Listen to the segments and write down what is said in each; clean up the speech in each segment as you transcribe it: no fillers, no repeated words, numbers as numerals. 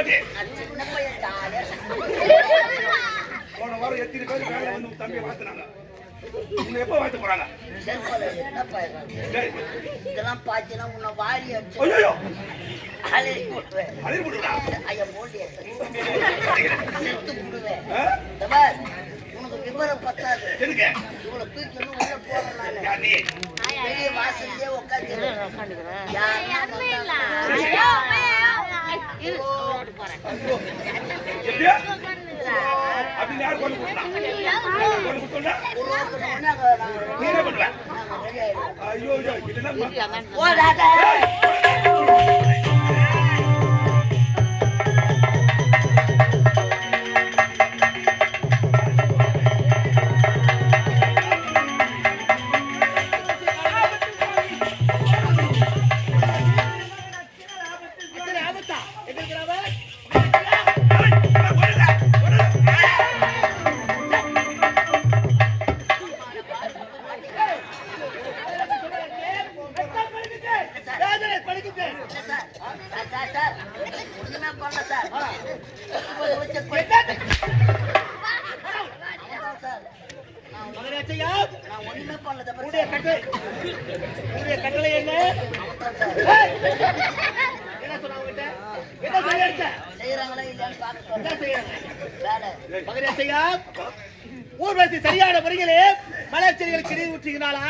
சின்ன பையன் ஜாலியா போன வாரம் எத்தனை பேர் வேலை வந்து தம்பியை பார்த்துனாங்க. உன்னை எப்ப பார்த்து போறாங்க? இதெல்லாம் பாத்தீங்கன்னா உன்னை வாரி அடிச்சு அலறி போடுவேன். ஐயா போண்டிய செத்து போடுவேன். உனக்கு விவரம் பத்தாது. இவளை தூக்கி உள்ள போறேன். வெளியே வாசல்லே உட்காந்து கட்டளை என்ன செய்யறாங்களா இல்லையா ஊர்வசி சரியான முறையிலே மலர் செடிகளுக்கு நீர் ஊற்றுகிறாளா?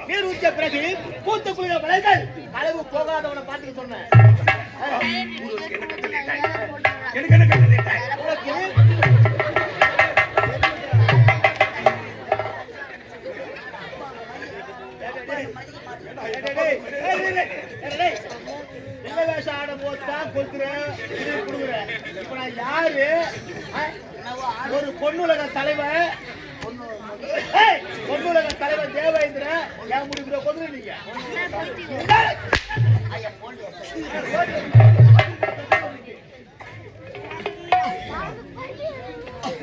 நீர் ஊற்றிய பிறகு பூத்த குளிர மலர்கள் அளவு போகாதவனை பார்த்துக்க சொன்னேன். ஆடும் போதுதான் கொடுக்குறேன் கொடுக்குறேன். இப்ப நான் யாரு? ஒரு பொண்ணுலக தலைவர், பொண்ணுலக தலைவர் தேவேந்திரன். ஏன் முடிக்கிற கொண்டு நீங்க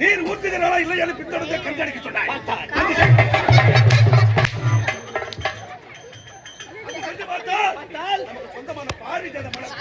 நீர் ஊற்றுகிறாரா இல்லை என பின்தொடர்ந்து கண்காணிக்க சொன்னாய். சொந்தமான பாரிஜாத மலர்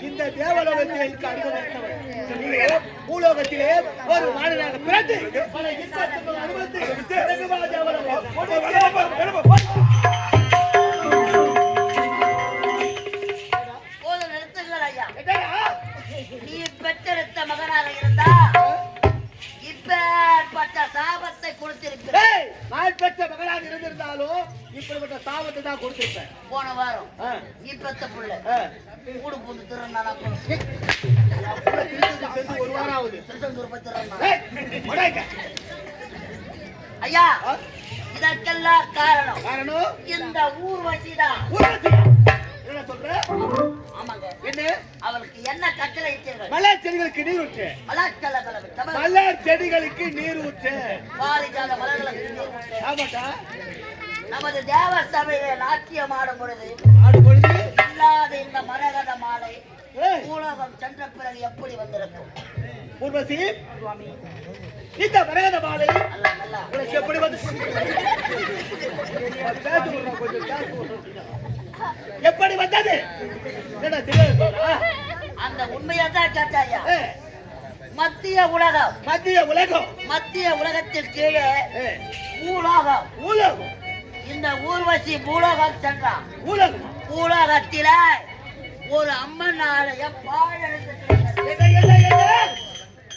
இந்த தேவலோகத்திலே பூலோகத்திலே ஒரு மாநிலமாக பிறந்து பல இன்பத்துக்கு அனுபவித்து நீ பெற்றெடுத்த மகனாக இருந்தா இப்பேற்பட்ட சாபத்தை கொடுத்திருக்கிறேன். நான் பெற்ற மகனாக இருந்திருந்தாலும் இப்படிப்பட்ட சாபத்தை தான் கொடுத்திருப்பேன். போன வாரம் நீ பெற்ற புள்ள கூடு பூந்து திருநாளா ஒரு வாரம் ஆகுது. திருச்செந்தூர் போய் திருநாள் ஐயா. இதற்கெல்லாம் காரணம் இந்த ஊர்வசிதான். என்ன சொல்ற? ஆமாங்க. என்ன அவளுக்கு என்ன கட்டளை இட்டீர்கள்? மலர் செடிகளுக்கு நீர் ஊற்று. மலர் செடிகளுக்கு நீர் ஊற்று. பாரிஜாத மலர்களுக்கு நீர் ஊற்று. ஆமாட்டா. நமது தேவ சபையிலே நாட்டியம் ஆடும் பொழுது இல்லாத இந்த மரகத மாலை பூலோகம் சென்ற பிறகு எப்படி வந்திருக்கும்? ஊர்வசி, இந்த மரகத மாலை எப்படி வந்து எப்படி வந்தது? அந்த உண்மையா தான் கேட்டாயா? மத்திய உலகத்தில் கீழே பூலோகம். இந்த ஊர்வசி பூலோகம் சென்றான். பூலோகத்தில ஒரு அம்மன் ஆலயம்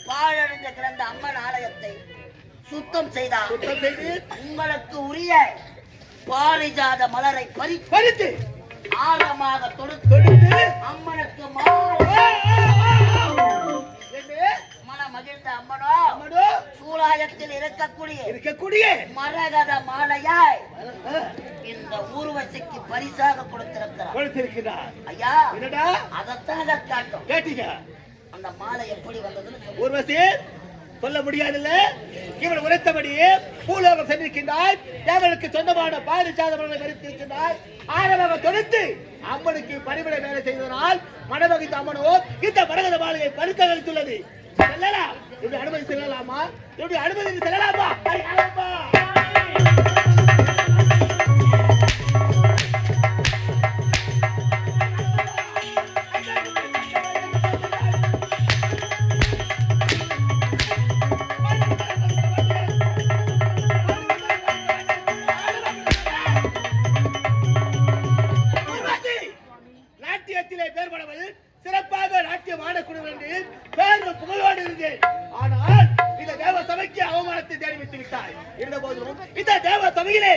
பாழடைந்து கிடந்த அம்மன் ஆலயத்தை சுத்தம் செய்தார். உங்களுக்கு உரிய பாரிஜாத மலரை பறித்து ஆழமாக தொடுத்து அம்மனுக்கு மன மகிழ்ந்த அம்மனோ சூலாயத்தில் இருக்கக்கூடிய மரகத மாலையாய் இந்த ஊர்வசிக்கு பரிசாக கொடுத்திருக்கிறார். ஐயா, அதத்தாக காட்டும். கேட்டீங்க? அந்த மாலை எப்படி வந்ததுன்னு ஊர்வசி சொல்ல முடியாதுல்ல. இவன் உரைத்தபடி பூலோகம் சென்றிருக்கின்றாய். தேவனுக்கு சொந்தமான பாரிஜாதமலரை பறித்திருக்கின்றாய். ஆரமாக தொடுத்து அம்மனுக்கு பரிமள வேலை செய்ததனால் மனமகிழ்ந்த அம்மனோ இந்த மரகத மாலையை பறிக்க வைத்துள்ளது. செல்லலாம், இப்படி அனுமதி செல்லலாமா? இப்படி அனுமதி செல்லலாமா? நாட்டியத்திலே பேர் படவல் சிறப்பாக நாட்டியம் ஆடக்கூடும் என்று பேர் புகழோடு இருந்தேன். ஆனால் இந்த தேவ சபைக்கு அவமானத்தை தேடி வைத்து விட்டாய். இருந்த போதிலும் இந்த தேவ சபையிலே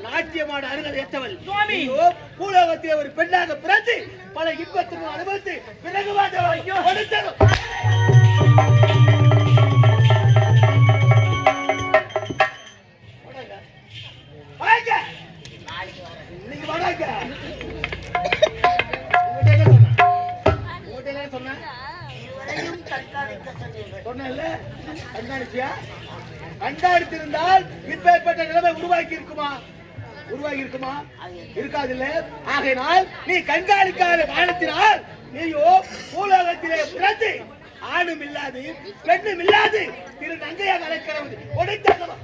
நாட்டியமான அருகதை ஏற்றவள் பூலோகத்திலே ஒரு பெண்ணாக பிறந்து பல இன்பத்துக்கு அனுபவித்து பிறகு நீங்க வராங்க. கண்காணித்திருந்தால் இப்பேற்பட்ட நிலைமை உருவாக்கி இருக்குமா? இருக்காதில்லை. ஆகையினால் நீ கண்காணிக்காத காலத்தினால் நீயோ பூலோகத்திலே பிறந்து ஆணும் இல்லாது பெண்ணும் இல்லாது திரு நங்கையாக அழைக்கிறது உடைத்தவா.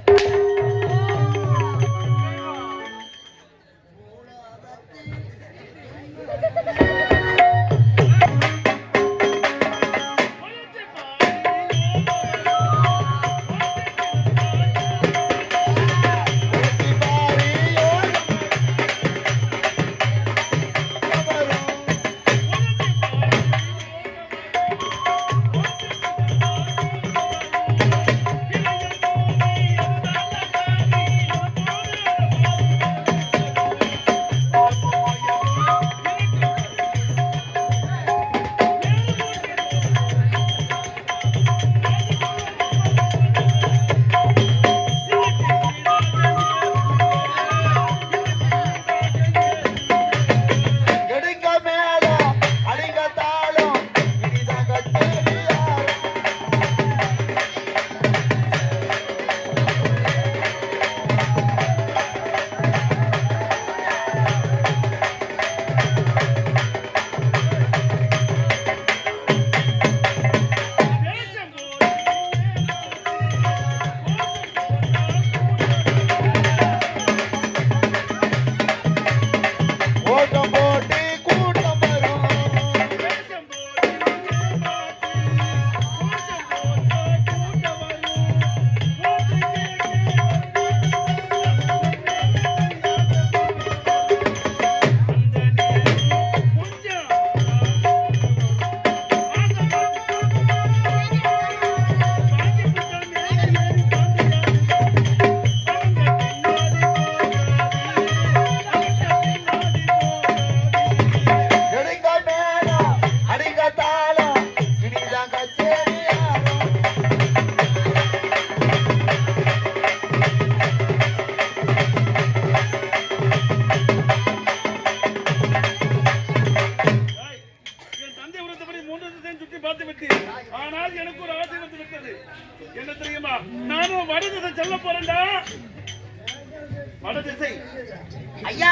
ஐயா,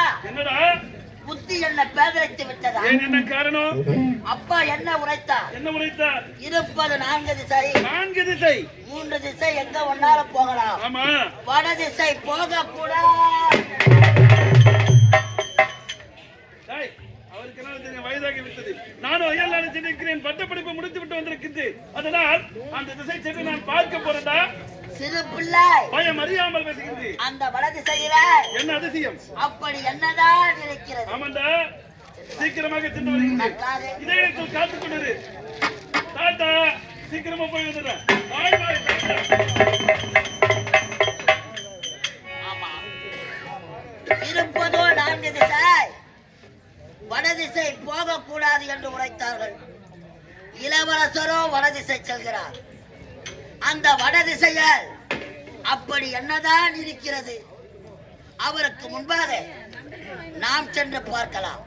புத்தி என்ன பேதலித்து விட்டதா? என்ன காரணம்? அப்பா என்ன உரைத்தார்? இருப்பது 4 திசை. 4 திசை. 3 திசை எங்க ஒன்னால போகலாம். ஆமா. வட திசை போக கூடாது. அவருக்கு என்ன தெரியும்? வயதாகி விட்டது. நானும் அயல்நாடு சென்றிருக்கிறேன். பட்டப்படிப்பு முடித்து விட்டு வந்திருக்கிறேன். அதனால் அந்த திசை சென்று நான் பார்க்க போறதா? சிறு பிள்ளை பயம் அறியாமல் பேசுகிறது. அந்த வட திசையில என்ன அதிசயம்? அப்படி என்னதான் இருக்கிறது? ஆமாண்டா, சீக்கிரமாக சென்று வருகிறேன். இதே இடத்தில் காத்துக் கொண்டிரு. தாத்தா, சீக்கிரமா போய் வந்துடுறேன். ஆமா, இருப்பதோ 4 திசை. வடதிசை போகக்கூடாது என்று உரைத்தார்கள். இளவரசரோ வடதிசை செல்கிறார். அந்த வடதிசையில் அப்படி என்னதான் இருக்கிறது? அவருக்கு முன்பாக நாம் சென்று பார்க்கலாம்.